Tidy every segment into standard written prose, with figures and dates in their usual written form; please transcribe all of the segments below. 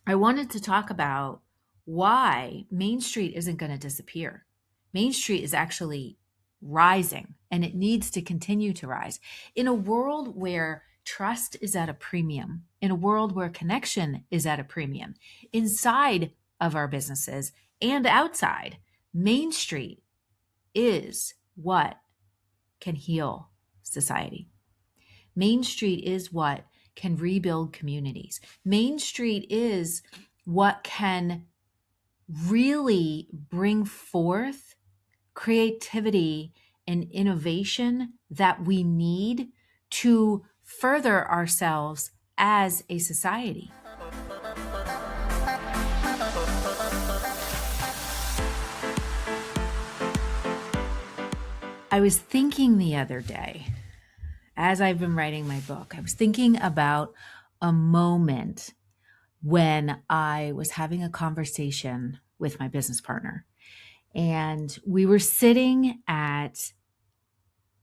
I wanted to talk about why Main Street isn't going to disappear. Main Street is actually rising and it needs to continue to rise. In a world where trust is at a premium, in a world where connection is at a premium, inside of our businesses and outside, Main Street is what can heal society. Main Street is what can rebuild communities. Main Street is what can really bring forth creativity and innovation that we need to further ourselves as a society. I was thinking the other day, as I've been writing my book, I was thinking about a moment when I was having a conversation with my business partner. And we were sitting it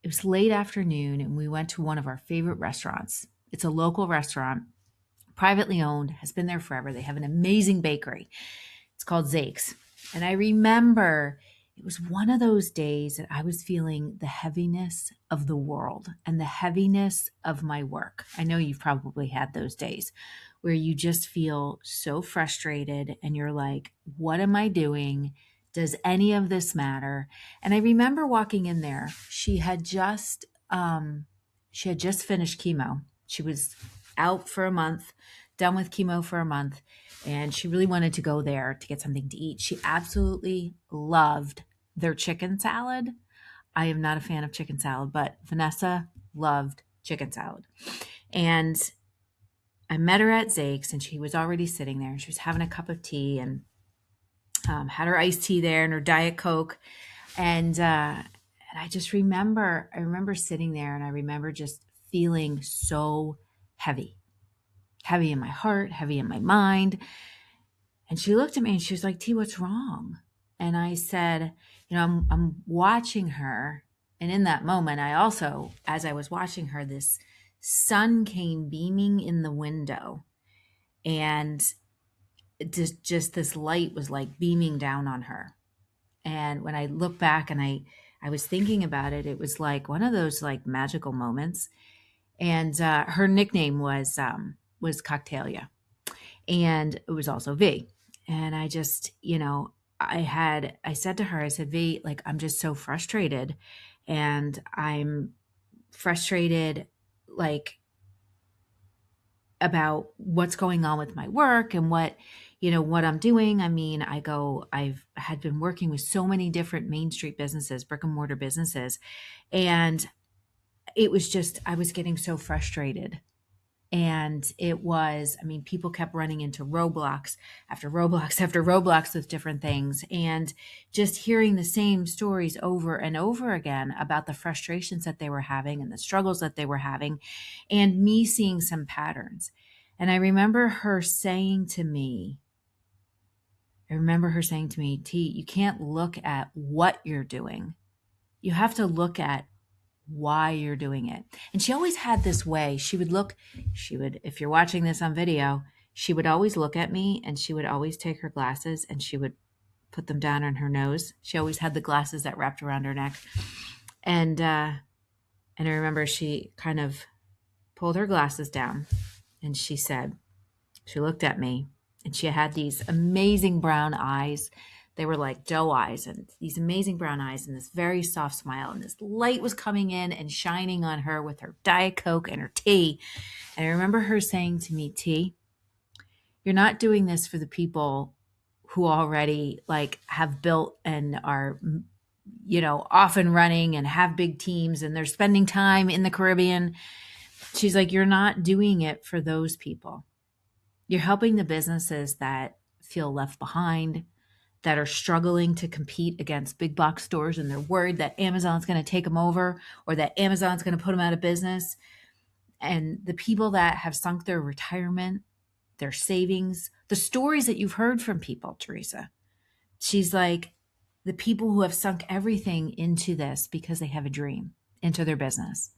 was late afternoon, and we went to one of our favorite restaurants. It's a local restaurant, privately owned, has been there forever. They have an amazing bakery. It's called Zake's. And I remember it was one of those days that I was feeling the heaviness of the world and the heaviness of my work. I know you've probably had those days where you just feel so frustrated and you're like, what am I doing? Does any of this matter? And I remember walking in there. She had just finished chemo. She was out for a month, done with chemo for a month, and she really wanted to go there to get something to eat. She absolutely loved their chicken salad. I am not a fan of chicken salad, but Vanessa loved chicken salad. And I met her at Zake's, and she was already sitting there, and she was having a cup of tea and had her iced tea there and her Diet Coke. And I just remember sitting there, and I remember just feeling so heavy in my heart, heavy in my mind. And she looked at me and she was like, T, what's wrong? And I said, I'm watching her. And in that moment, I also, as I was watching her, this sun came beaming in the window, and just this light was like beaming down on her. And when I look back and I was thinking about it, it was like one of those like magical moments. And her nickname was Cocktailia, and it was also V. And I just, I said to her, I said, V, like, I'm just so frustrated, and I'm frustrated, like, about what's going on with my work and what I'm doing. I mean, I've had been working with so many different Main Street businesses, brick and mortar businesses. And it was just, I was getting so frustrated. And people kept running into roadblocks after roadblocks after roadblocks with different things. And just hearing the same stories over and over again about the frustrations that they were having and the struggles that they were having, and me seeing some patterns. And I remember her saying to me, T, you can't look at what you're doing. You have to look at why you're doing it. And she always had this way. If you're watching this on video, she would always look at me, and she would always take her glasses and she would put them down on her nose. She always had the glasses that wrapped around her neck. And I remember she kind of pulled her glasses down, and she looked at me, and she had these amazing brown eyes. They were like doe eyes, and these amazing brown eyes, and this very soft smile, and this light was coming in and shining on her with her Diet Coke and her tea. And I remember her saying to me, T, you're not doing this for the people who already like have built and are, off and running and have big teams and they're spending time in the Caribbean. She's like, you're not doing it for those people. You're helping the businesses that feel left behind, that are struggling to compete against big box stores, and they're worried that Amazon's going to take them over or that Amazon's going to put them out of business. And the people that have sunk their retirement, their savings, the stories that you've heard from people, Theresa. She's like, the people who have sunk everything into this because they have a dream, into their business.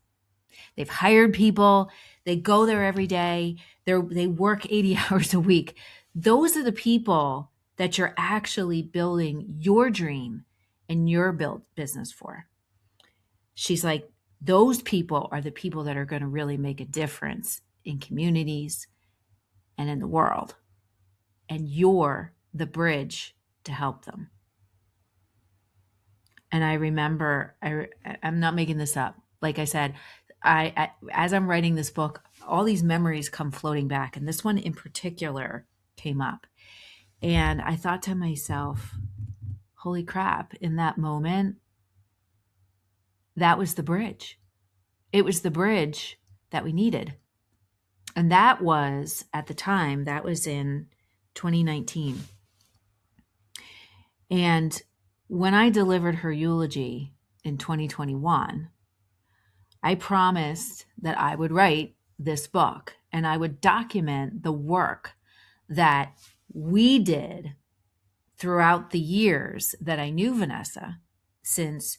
They've hired people. They go there every day. They work 80 hours a week. Those are the people that you're actually building your dream and your build business for. She's like, those people are the people that are going to really make a difference in communities and in the world. And you're the bridge to help them. And I remember, I'm not making this up. Like I said, as I'm writing this book, all these memories come floating back. And this one in particular came up. And I thought to myself, holy crap, in that moment, that was the bridge. It was the bridge that we needed. And that was, at the time, that was in 2019. And when I delivered her eulogy in 2021, I promised that I would write this book and I would document the work that we did throughout the years that I knew Vanessa, since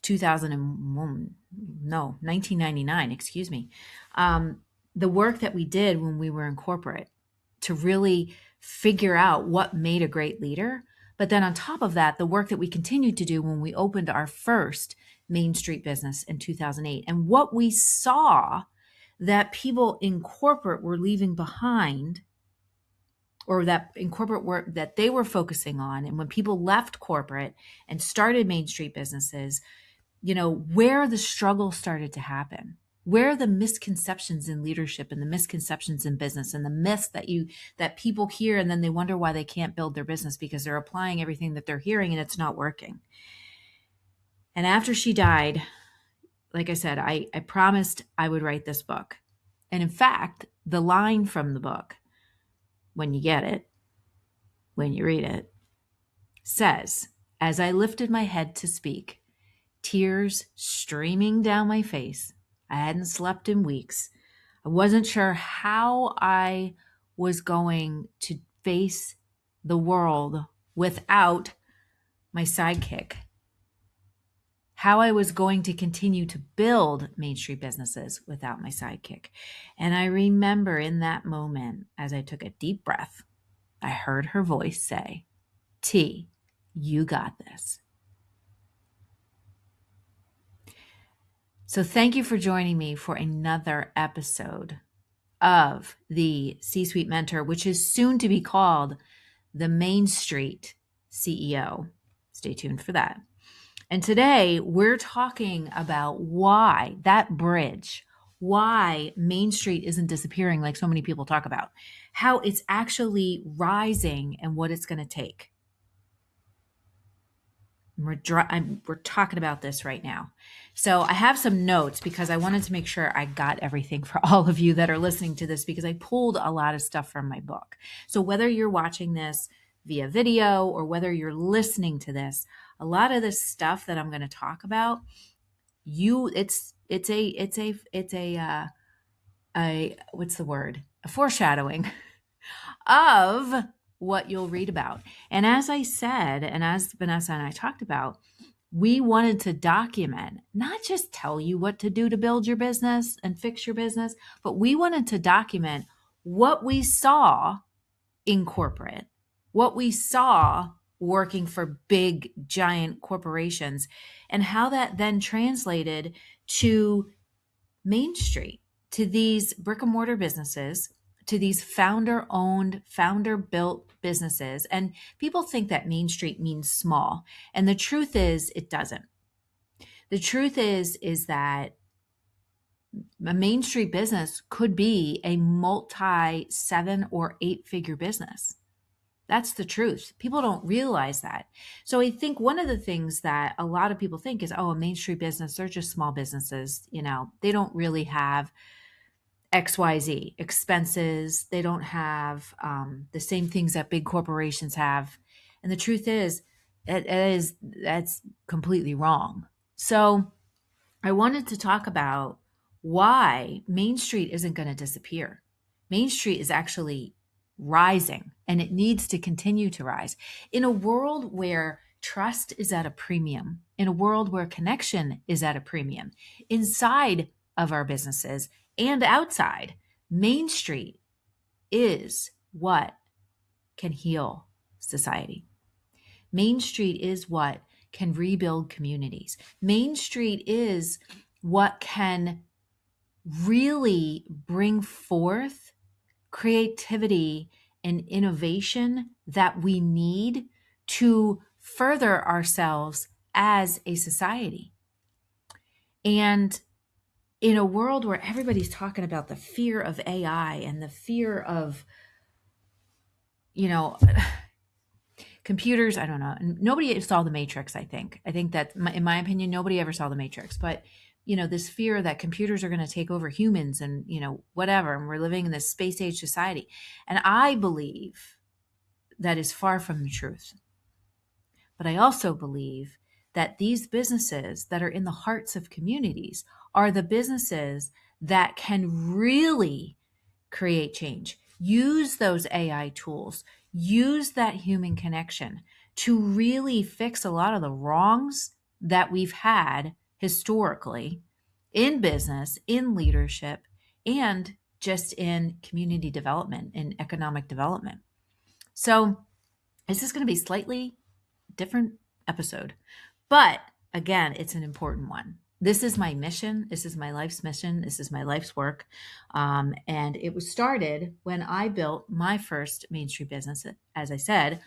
1999, excuse me. The work that we did when we were in corporate to really figure out what made a great leader. But then on top of that, the work that we continued to do when we opened our first Main Street business in 2008, and what we saw that people in corporate were leaving behind, or that in corporate work that they were focusing on. And when people left corporate and started Main Street businesses, where the struggle started to happen, where the misconceptions in leadership and the misconceptions in business and the myths that people hear, and then they wonder why they can't build their business because they're applying everything that they're hearing and it's not working. And after she died, like I said, I promised I would write this book. And in fact, the line from the book, when you get it, when you read it, says, "As I lifted my head to speak, tears streaming down my face. I hadn't slept in weeks. I wasn't sure how I was going to face the world without my sidekick, how I was going to continue to build Main Street businesses without my sidekick." And I remember in that moment, as I took a deep breath, I heard her voice say, "T, you got this." So thank you for joining me for another episode of the C-Suite Mentor, which is soon to be called the Main Street CEO. Stay tuned for that. And today we're talking about why that bridge, why Main Street isn't disappearing like so many people talk about, how it's actually rising and what it's going to take. We're talking about this right now. So I have some notes because I wanted to make sure I got everything for all of you that are listening to this, because I pulled a lot of stuff from my book. So whether you're watching this via video or whether you're listening to this, a lot of this stuff that I'm going to talk about, it's a what's the word? A foreshadowing of what you'll read about. And as I said, and as Vanessa and I talked about, we wanted to document, not just tell you what to do to build your business and fix your business, but we wanted to document what we saw in corporate, what we saw working for big, giant corporations, and how that then translated to Main Street, to these brick and mortar businesses, to these founder-owned, founder-built businesses. And people think that Main Street means small. And the truth is, it doesn't. The truth is that a Main Street business could be a multi-7 or 8-figure business. That's the truth. People don't realize that. So I think one of the things that a lot of people think is, oh, a Main Street business, they're just small businesses. They don't really have XYZ expenses. They don't have the same things that big corporations have. And the truth is, that's completely wrong. So I wanted to talk about why Main Street isn't going to disappear. Main Street is actually rising, and it needs to continue to rise. In a world where trust is at a premium, in a world where connection is at a premium, inside of our businesses and outside, Main Street is what can heal society. Main Street is what can rebuild communities. Main Street is what can really bring forth creativity and innovation that we need to further ourselves as a society. And in a world where everybody's talking about the fear of AI and the fear of, you know, computers, I don't know. Nobody saw the Matrix, I think. I think that, in my opinion, nobody ever saw the Matrix. But, this fear that computers are going to take over humans and, whatever, and we're living in this space age society. And I believe that is far from the truth. But I also believe that these businesses that are in the hearts of communities are the businesses that can really create change. Use those AI tools, use that human connection to really fix a lot of the wrongs that we've had historically in business, in leadership, and just in community development and economic development. So this is going to be slightly different episode, but again, it's an important one. This is my mission. This is my life's mission. This is my life's work. And it was started when I built my first Main Street business, as I said,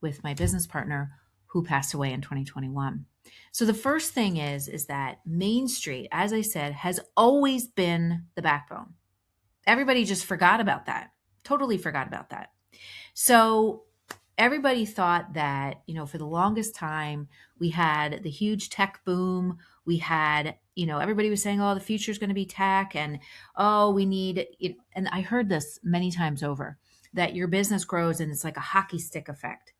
with my business partner who passed away in 2021. So the first thing is that Main Street, as I said, has always been the backbone. Everybody just forgot about that. Totally forgot about that. So everybody thought that, for the longest time, we had the huge tech boom. We had, everybody was saying, oh, the future is going to be tech. And, oh, we need, and I heard this many times over, that your business grows and it's like a hockey stick effect.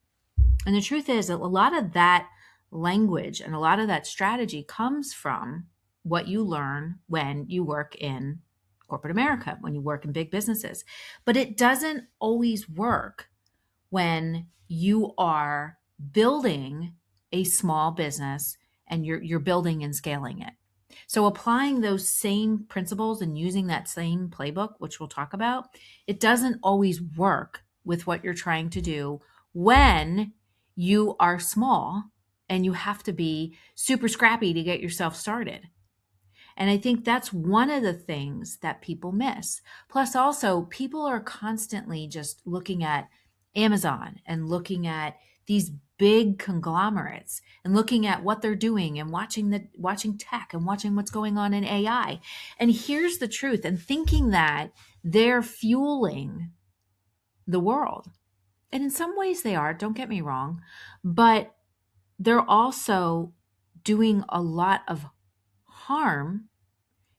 And the truth is that a lot of that language and a lot of that strategy comes from what you learn when you work in corporate America, when you work in big businesses. But it doesn't always work when you are building a small business and you're building and scaling it. So applying those same principles and using that same playbook, which we'll talk about, it doesn't always work with what you're trying to do when you are small and you have to be super scrappy to get yourself started. And I think that's one of the things that people miss. Plus, also, people are constantly just looking at Amazon and looking at these big conglomerates and looking at what they're doing and watching tech and watching what's going on in AI. And here's the truth, and thinking that they're fueling the world. And in some ways they are, don't get me wrong, but they're also doing a lot of harm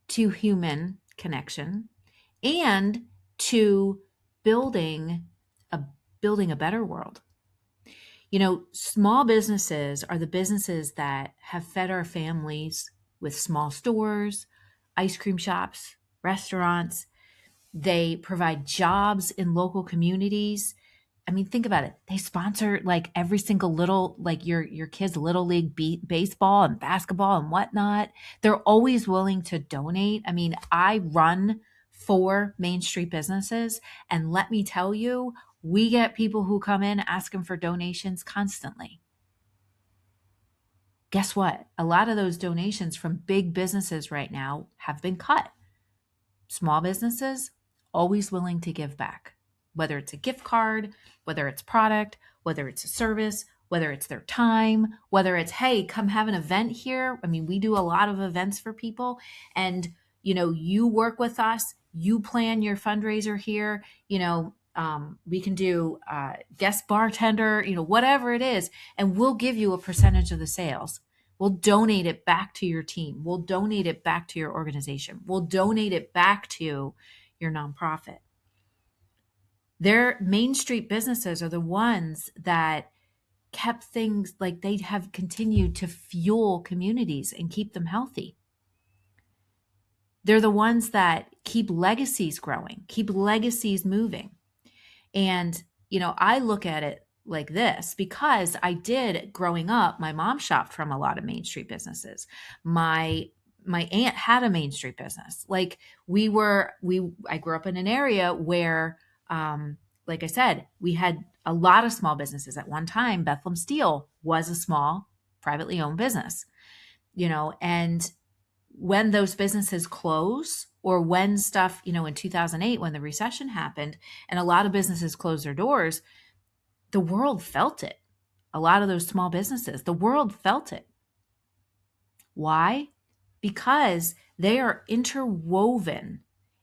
to human connection and to building a better world. Small businesses are the businesses that have fed our families with small stores, ice cream shops, restaurants. They provide jobs in local communities. I mean, think about it. They sponsor like every single little, like your kids' little league baseball and basketball and whatnot. They're always willing to donate. I mean, I run 4 Main Street businesses, and let me tell you, we get people who come in asking for donations constantly. Guess what? A lot of those donations from big businesses right now have been cut. Small businesses, always willing to give back, whether it's a gift card, whether it's product, whether it's a service, whether it's their time, whether it's, hey, come have an event here. I mean, we do a lot of events for people, and, you work with us, you plan your fundraiser here, we can do guest bartender, whatever it is, and we'll give you a percentage of the sales. We'll donate it back to your team. We'll donate it back to your organization. We'll donate it back to your nonprofit. Their Main Street businesses are the ones that kept things, like, they have continued to fuel communities and keep them healthy. They're the ones that keep legacies growing, keep legacies moving. And, I look at it like this because I did, growing up, my mom shopped from a lot of Main Street businesses. My aunt had a Main Street business. Like, I grew up in an area where like I said, we had a lot of small businesses. At one time, Bethlehem Steel was a small, privately owned business, and when those businesses close, or when stuff, in 2008, when the recession happened and a lot of businesses closed their doors, the world felt it. A lot of those small businesses, the world felt it. Why? Because they are interwoven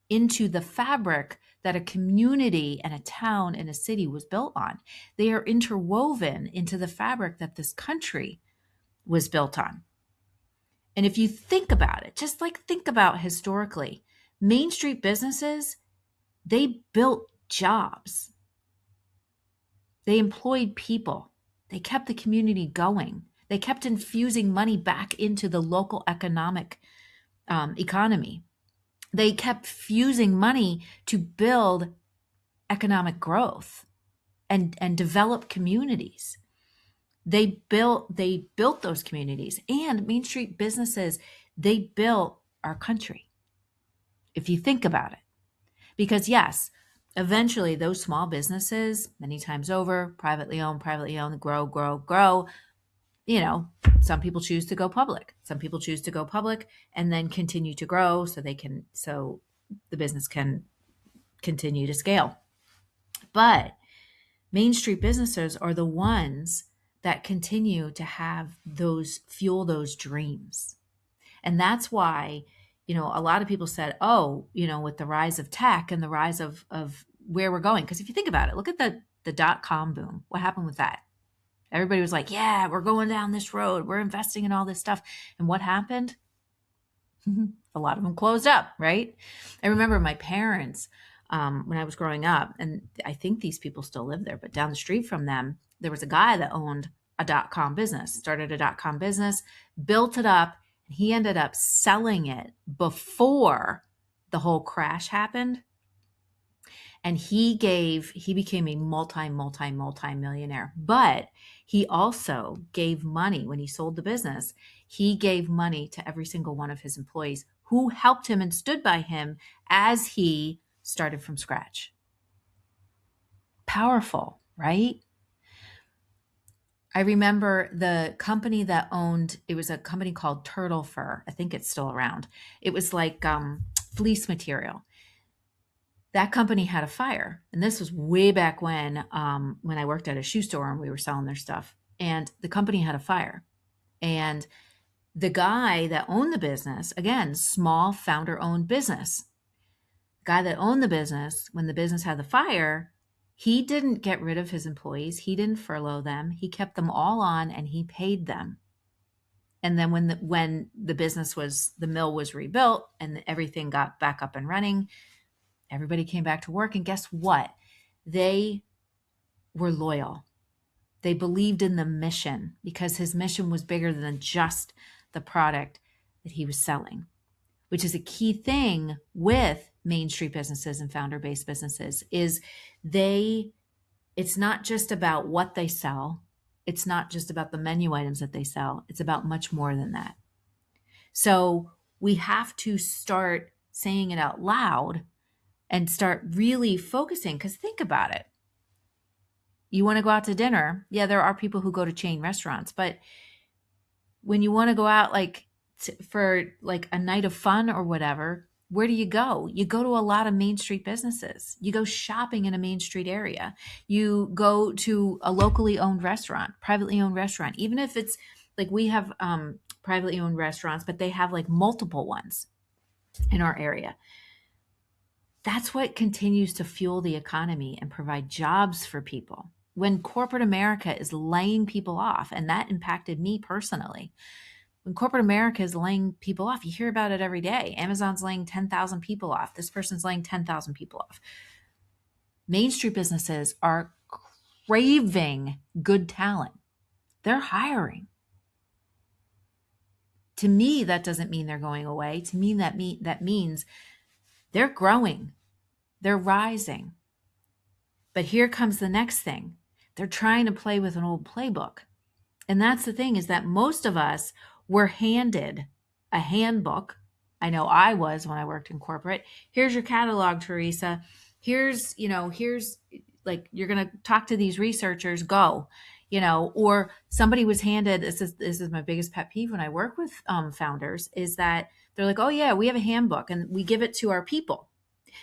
into the fabric that a community and a town and a city was built on. They are interwoven into the fabric that this country was built on. And if you think about it, just like think about historically, Main Street businesses, they built jobs. They employed people. They kept the community going. They kept infusing money back into the local economic economy. They kept fusing money to build economic growth and develop communities. They built those communities, and Main Street businesses, they built our country. If you think about it, because yes, eventually those small businesses, many times over, privately owned, grow. Some people choose to go public. Some people choose to go public and then continue to grow so the business can continue to scale. But Main Street businesses are the ones that continue to fuel those dreams. And that's why, a lot of people said, with the rise of tech and the rise of where we're going. Because if you think about it, look at the dot-com boom. What happened with that? Everybody was like, yeah, we're going down this road. We're investing in all this stuff. And what happened? A lot of them closed up, right? I remember my parents, when I was growing up, and I think these people still live there, but down the street from them, there was a guy that owned a dot-com business, started a dot-com business, built it up, and he ended up selling it before the whole crash happened. And he became a multi-millionaire. But he also gave money when he sold the business. He gave money to every single one of his employees who helped him and stood by him as he started from scratch. Powerful, right? I remember the company that it was a company called Turtle Fur. I think it's still around. It was like fleece material. That company had a fire. And this was way back when I worked at a shoe store and we were selling their stuff. And the company had a fire. And the guy that owned the business, again, small founder-owned business, the guy that owned the business, when the business had the fire, he didn't get rid of his employees. He didn't furlough them. He kept them all on and he paid them. And then when the mill was rebuilt and everything got back up and running, everybody came back to work. And guess what? They were loyal. They believed in the mission because his mission was bigger than just the product that he was selling, which is a key thing with Main Street businesses and founder-based businesses is it's not just about what they sell. It's not just about the menu items that they sell. It's about much more than that. So we have to start saying it out loud and start really focusing, because think about it. You want to go out to dinner. Yeah, there are people who go to chain restaurants, but when you want to go out for a night of fun or whatever, where do you go? You go to a lot of Main Street businesses. You go shopping in a Main Street area. You go to a locally owned restaurant, privately owned restaurant, even if it's like we have privately owned restaurants, but they have like multiple ones in our area. That's what continues to fuel the economy and provide jobs for people. When corporate America is laying people off, and that impacted me personally, when corporate America is laying people off, you hear about it every day. Amazon's laying 10,000 people off. This person's laying 10,000 people off. Main Street businesses are craving good talent. They're hiring. To me, that doesn't mean they're going away. To me, that means they're growing. They're rising. But here comes the next thing. They're trying to play with an old playbook. And that's the thing, is that most of us were handed a handbook. I know I was when I worked in corporate. Here's your catalog, Theresa. Here's like, you're going to talk to these researchers, go, or somebody was handed, this is my biggest pet peeve when I work with founders, is that they're like, oh yeah, we have a handbook and we give it to our people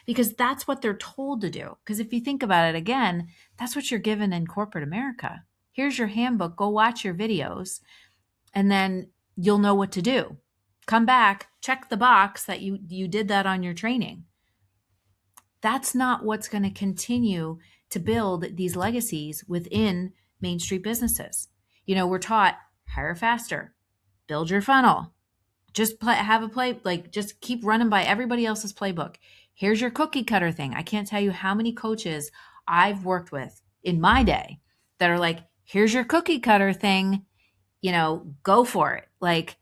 because that's what they're told to do. Because if you think about it again, that's what you're given in corporate America. Here's your handbook, go watch your videos, and then you'll know what to do. Come back, check the box that you did that on your training. That's not what's going to continue to build these legacies within Main Street businesses. We're taught hire faster, build your funnel, just have a play, like just keep running by everybody else's playbook. Here's your cookie cutter thing. I can't tell you how many coaches I've worked with in my day that are like, here's your cookie cutter thing, go for it. Like,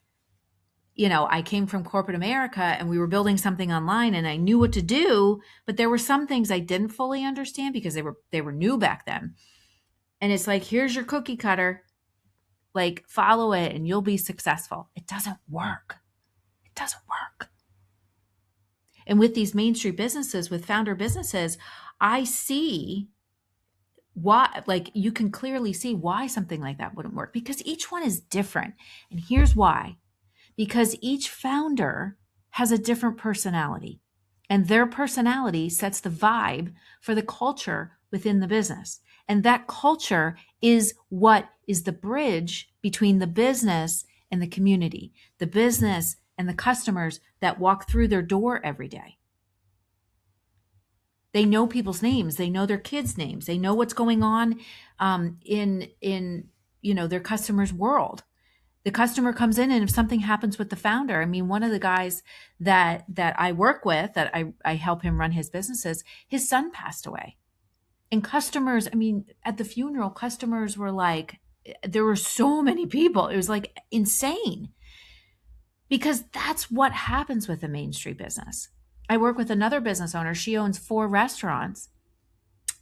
I came from corporate America and we were building something online and I knew what to do, but there were some things I didn't fully understand because they were new back then. And it's like, here's your cookie cutter, like follow it and you'll be successful. It doesn't work. It doesn't work. And with these Main Street businesses, with founder businesses, I see why, like you can clearly see why something like that wouldn't work because each one is different. And here's why. Because each founder has a different personality, and their personality sets the vibe for the culture within the business. And that culture is what is the bridge between the business and the community, the business and the customers that walk through their door every day. They know people's names. They know their kids' names. They know what's going on in their customer's world. The customer comes in and if something happens with the founder, I mean, one of the guys that I work with, that I help him run his businesses, his son passed away. And customers, I mean, at the funeral, customers were like, there were so many people. It was like insane because that's what happens with a Main Street business. I work with another business owner. She owns 4 restaurants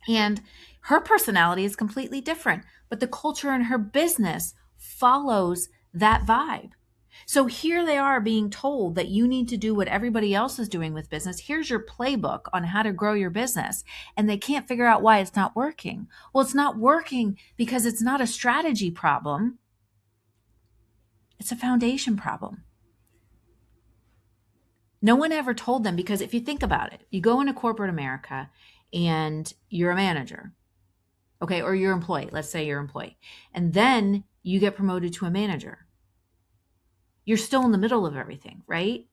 and her personality is completely different, but the culture in her business follows that vibe. So here they are being told that you need to do what everybody else is doing with business. Here's your playbook on how to grow your business. And they can't figure out why it's not working. Well, it's not working because it's not a strategy problem. It's a foundation problem. No one ever told them, because if you think about it, you go into corporate America and you're a manager, okay, or you're an employee. Let's say you're an employee. And then you get promoted to a manager. You're still in the middle of everything, right?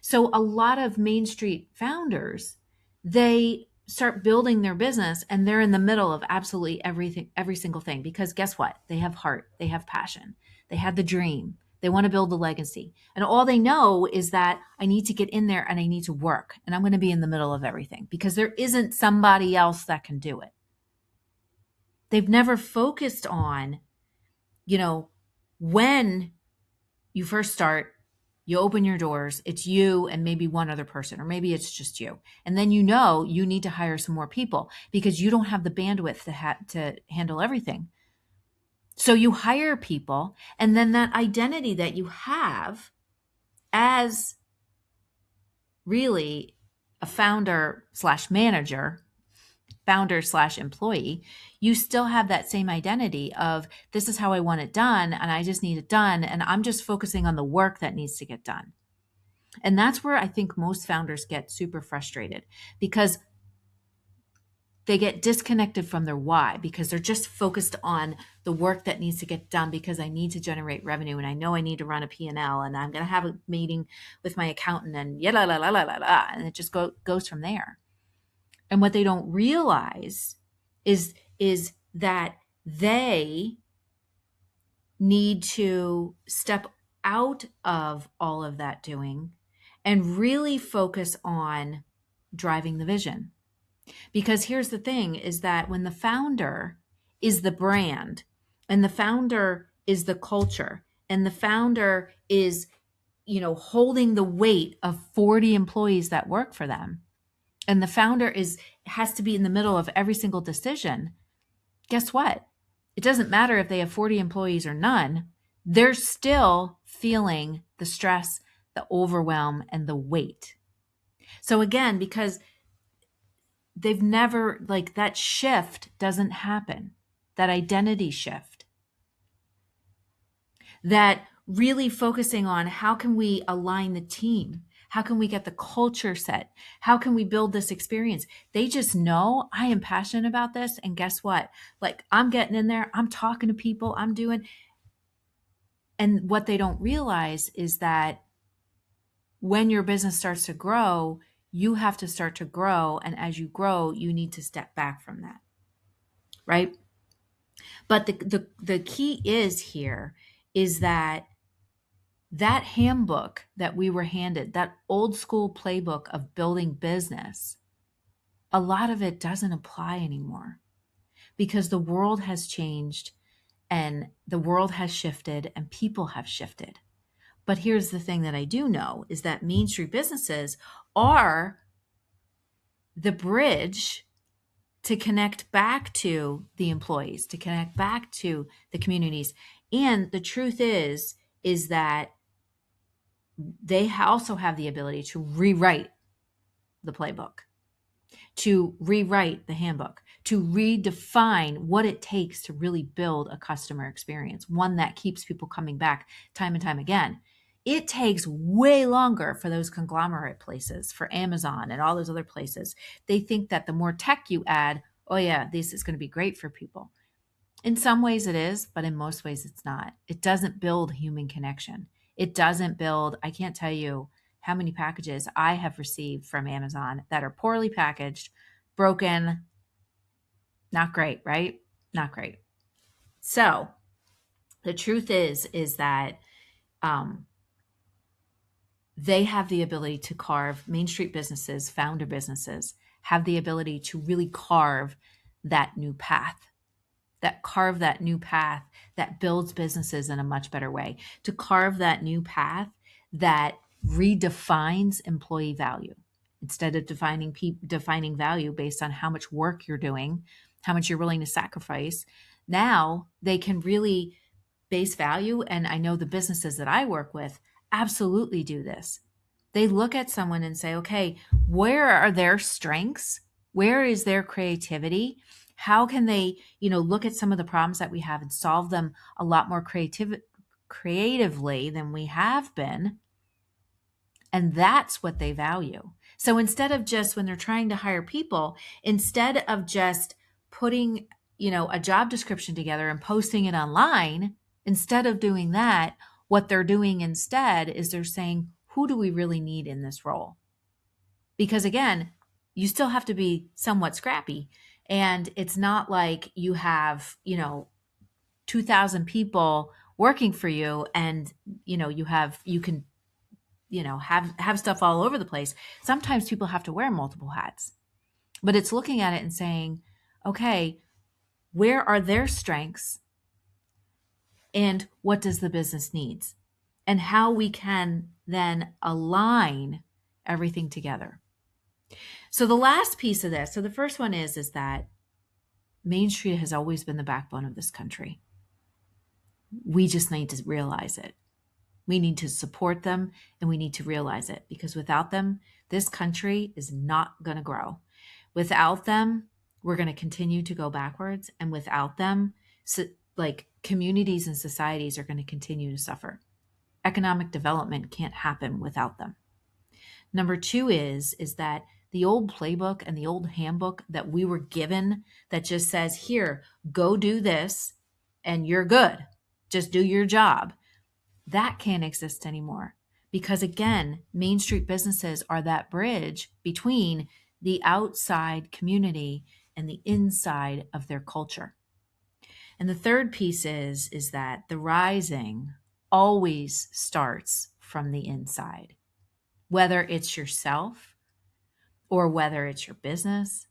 So a lot of Main Street founders, they start building their business and they're in the middle of absolutely everything, every single thing, because guess what? They have heart, they have passion, they have the dream, they want to build a legacy. And all they know is that I need to get in there and I need to work and I'm going to be in the middle of everything because there isn't somebody else that can do it. They've never focused on, when you first start, you open your doors, it's you and maybe one other person, or maybe it's just you. And then you need to hire some more people because you don't have the bandwidth to handle everything. So you hire people, and then that identity that you have as really a founder/manager, founder/employee, you still have that same identity of this is how I want it done and I just need it done and I'm just focusing on the work that needs to get done. And that's where I think most founders get super frustrated because they get disconnected from their why because they're just focused on the work that needs to get done because I need to generate revenue and I know I need to run a P&L and I'm going to have a meeting with my accountant and and it just goes from there. And what they don't realize is that they need to step out of all of that doing and really focus on driving the vision. Because here's the thing is that when the founder is the brand and the founder is the culture and the founder is, holding the weight of 40 employees that work for them, and the founder has to be in the middle of every single decision, guess what? It doesn't matter if they have 40 employees or none. They're still feeling the stress, the overwhelm, and the weight. So again, because they've never, like, that shift doesn't happen, that identity shift, that really focusing on how can we align the team? How can we get the culture set? How can we build this experience? They just know I am passionate about this. And guess what? Like, I'm getting in there, I'm talking to people, I'm doing. And what they don't realize is that when your business starts to grow, you have to start to grow. And as you grow, you need to step back from that. Right. But the key is here is that handbook that we were handed, that old school playbook of building business, a lot of it doesn't apply anymore because the world has changed and the world has shifted and people have shifted. But here's the thing that I do know is that Main Street businesses are the bridge to connect back to the employees, to connect back to the communities. And the truth is that they also have the ability to rewrite the playbook, to rewrite the handbook, to redefine what it takes to really build a customer experience, one that keeps people coming back time and time again. It takes way longer for those conglomerate places, for Amazon and all those other places. They think that the more tech you add, oh yeah, this is going to be great for people. In some ways it is, but in most ways it's not. It doesn't build human connection. It doesn't build, I can't tell you how many packages I have received from Amazon that are poorly packaged, broken, not great, right? Not great. So the truth is that they have the ability to carve. Main Street businesses, founder businesses, have the ability to really carve that new path, that builds businesses in a much better way, to carve that new path that redefines employee value. Instead of defining value based on how much work you're doing, how much you're willing to sacrifice, now they can really base value. And I know the businesses that I work with absolutely do this. They look at someone and say, okay, where are their strengths? Where is their creativity? How can they, look at some of the problems that we have and solve them a lot more creatively than we have been? And that's what they value. So instead of just, when they're trying to hire people, instead of just putting, a job description together and posting it online, instead of doing that, what they're doing instead is they're saying, who do we really need in this role? Because again, you still have to be somewhat scrappy. And it's not like you have, 2,000 people working for you and, you can have stuff all over the place. Sometimes people have to wear multiple hats, but it's looking at it and saying, okay, where are their strengths and what does the business needs, and how we can then align everything together. So the last piece of this, so the first one is that Main Street has always been the backbone of this country. We just need to realize it. We need to support them and we need to realize it, because without them, this country is not going to grow. Without them, we're going to continue to go backwards. And without them, communities and societies are going to continue to suffer. Economic development can't happen without them. Number two is that the old playbook and the old handbook that we were given that just says, here, go do this and you're good. Just do your job. That can't exist anymore, because again, Main Street businesses are that bridge between the outside community and the inside of their culture. And the third piece is that the rising always starts from the inside, whether it's yourself or whether it's your business.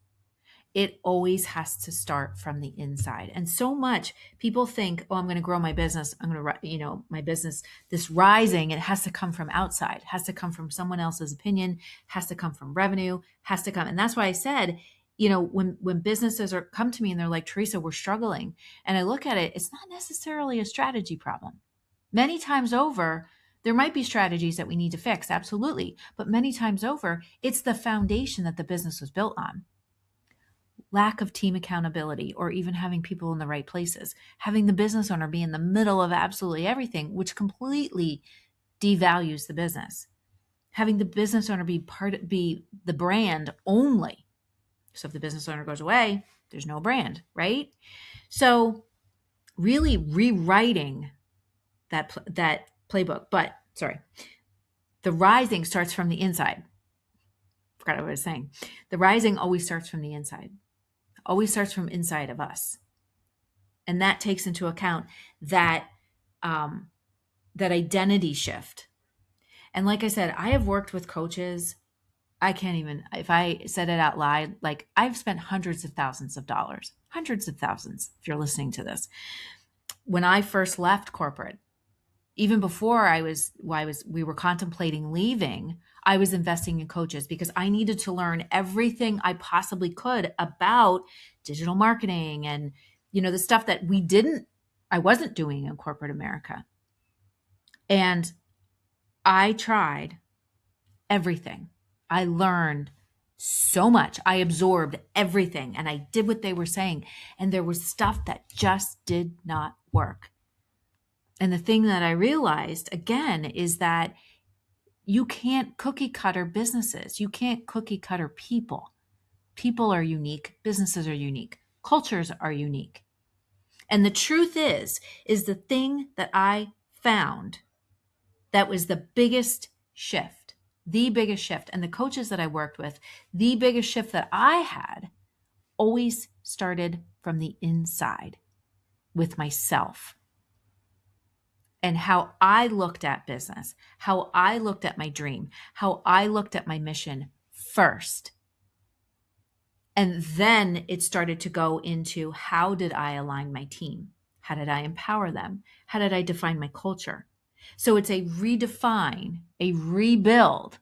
It always has to start from the inside. And so much people think, oh, I'm going to grow my business. I'm going to, my business, this rising, it has to come from outside, it has to come from someone else's opinion, has to come from revenue, has to come. And that's why I said, when businesses come to me and they're like, Theresa, we're struggling. And I look at it, it's not necessarily a strategy problem. Many times over, there might be strategies that we need to fix. Absolutely. But many times over, it's the foundation that the business was built on. lack of team accountability, or even having people in the right places, having the business owner be in the middle of absolutely everything, which completely devalues the business. Having the business owner be the brand only. So if the business owner goes away, there's no brand, right? So really rewriting that playbook. But sorry, the rising starts from the inside. Forgot what I was saying. The rising always starts from the inside. Always starts from inside of us, and that takes into account that that identity shift. And like I said, I have worked with coaches. I can't even, if I said it out loud, like I've spent hundreds of thousands of dollars, hundreds of thousands, if you're listening to this. When I first left corporate, even before we were contemplating leaving, I was investing in coaches because I needed to learn everything I possibly could about digital marketing and, the stuff that I wasn't doing in corporate America. And I tried everything. I learned so much. I absorbed everything and I did what they were saying. And there was stuff that just did not work. And the thing that I realized again is that you can't cookie cutter businesses. You can't cookie cutter people. People are unique. Businesses are unique. Cultures are unique. And the truth is the thing that I found that was the biggest shift, and the coaches that I worked with, the biggest shift that I had always started from the inside with myself. And how I looked at business, how I looked at my dream, how I looked at my mission first. And then it started to go into how did I align my team? How did I empower them? How did I define my culture? So it's a redefine, a rebuild,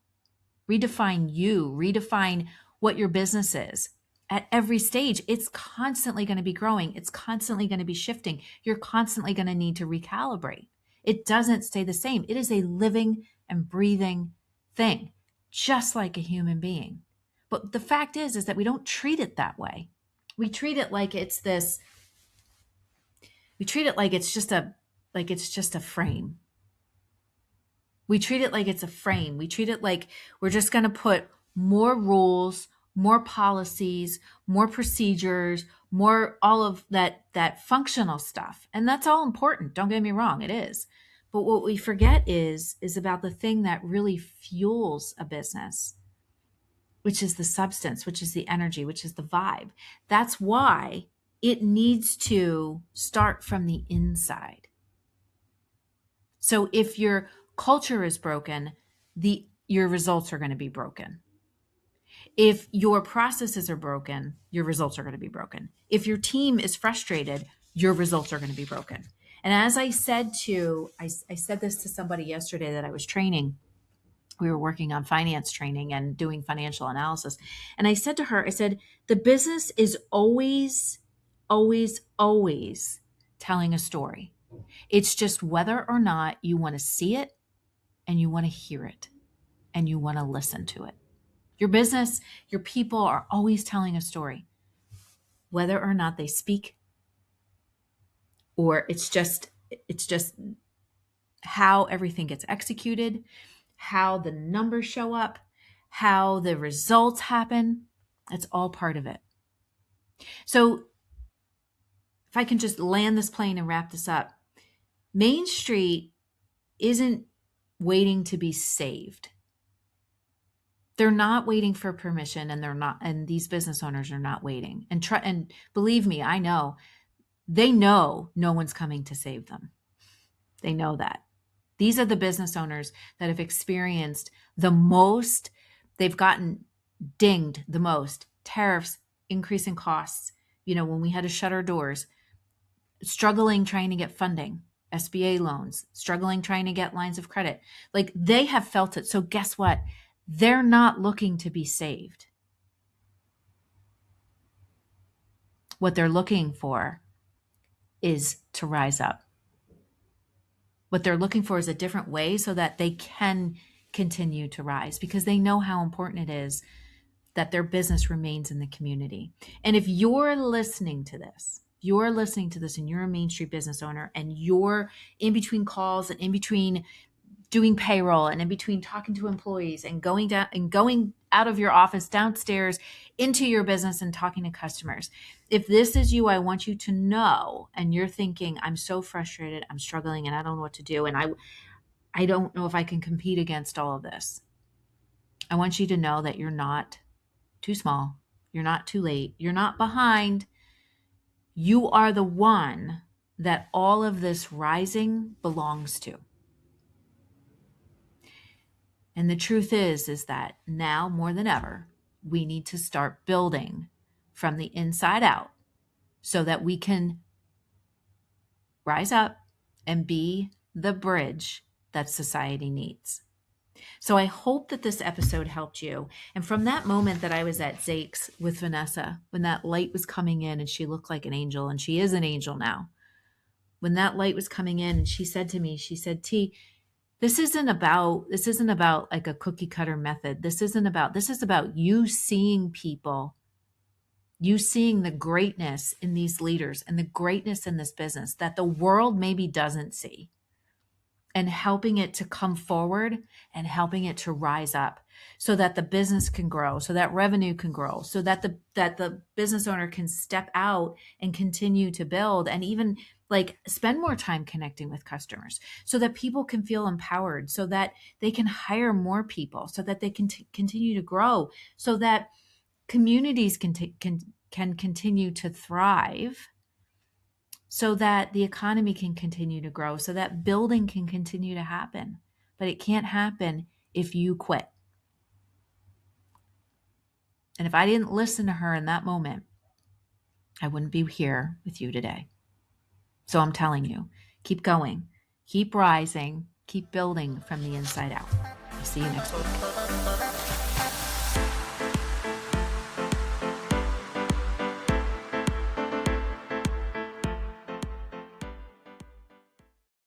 redefine you, redefine what your business is. At every stage, it's constantly going to be growing. It's constantly going to be shifting. You're constantly going to need to recalibrate. It doesn't stay the same. It is a living and breathing thing, just like a human being. But the fact is that we don't treat it that way. We treat it like it's this, we treat it like it's just a frame. We treat it like it's a frame. We treat it like we're just going to put more rules, more policies, more procedures, more all of that functional stuff. And that's all important. Don't get me wrong, it is. But what we forget is about the thing that really fuels a business, which is the substance, which is the energy, which is the vibe. That's why it needs to start from the inside. So if your culture is broken, your results are going to be broken. If your processes are broken, your results are going to be broken. If your team is frustrated, your results are going to be broken. And as I said I said this to somebody yesterday that I was training. We were working on finance training and doing financial analysis. And I said to her, the business is always, always, always telling a story. It's just whether or not you want to see it and you want to hear it and you want to listen to it. Your business, your people are always telling a story, whether or not they speak, or it's just how everything gets executed, how the numbers show up, how the results happen. It's all part of it. So if I can just land this plane and wrap this up, Main Street isn't waiting to be saved. They're not waiting for permission, and these business owners are not waiting. And believe me, I know, they know no one's coming to save them. They know that. These are the business owners that have experienced the most, they've gotten dinged the most. Tariffs, increasing costs, when we had to shut our doors, struggling trying to get funding, SBA loans, struggling trying to get lines of credit. Like, they have felt it. So guess what? They're not looking to be saved. What they're looking for is to rise up. What they're looking for is a different way so that they can continue to rise, because they know how important it is that their business remains in the community. And if you're listening to this, and you're a Main Street business owner and you're in between calls and in between doing payroll and in between talking to employees and going out of your office downstairs into your business and talking to customers. If this is you, I want you to know, and you're thinking, I'm so frustrated, I'm struggling, and I don't know what to do. And I don't know if I can compete against all of this. I want you to know that you're not too small. You're not too late. You're not behind. You are the one that all of this rising belongs to. And the truth is that now more than ever, we need to start building from the inside out so that we can rise up and be the bridge that society needs. So I hope that this episode helped you. And from that moment that I was at Zake's with Vanessa, when that light was coming in and she looked like an angel, and she is an angel now, when that light was coming in and she said to me, she said, T, this isn't about like a cookie cutter method. This is about you seeing people, you seeing the greatness in these leaders and the greatness in this business that the world maybe doesn't see, and helping it to come forward and helping it to rise up so that the business can grow, so that revenue can grow, so that the business owner can step out and continue to build and even like spend more time connecting with customers, so that people can feel empowered, so that they can hire more people, so that they can continue to grow, so that communities can continue to thrive, so that the economy can continue to grow, so that building can continue to happen. But it can't happen if you quit. And if I didn't listen to her in that moment, I wouldn't be here with you today. So I'm telling you, keep going, keep rising, keep building from the inside out. I'll see you next week.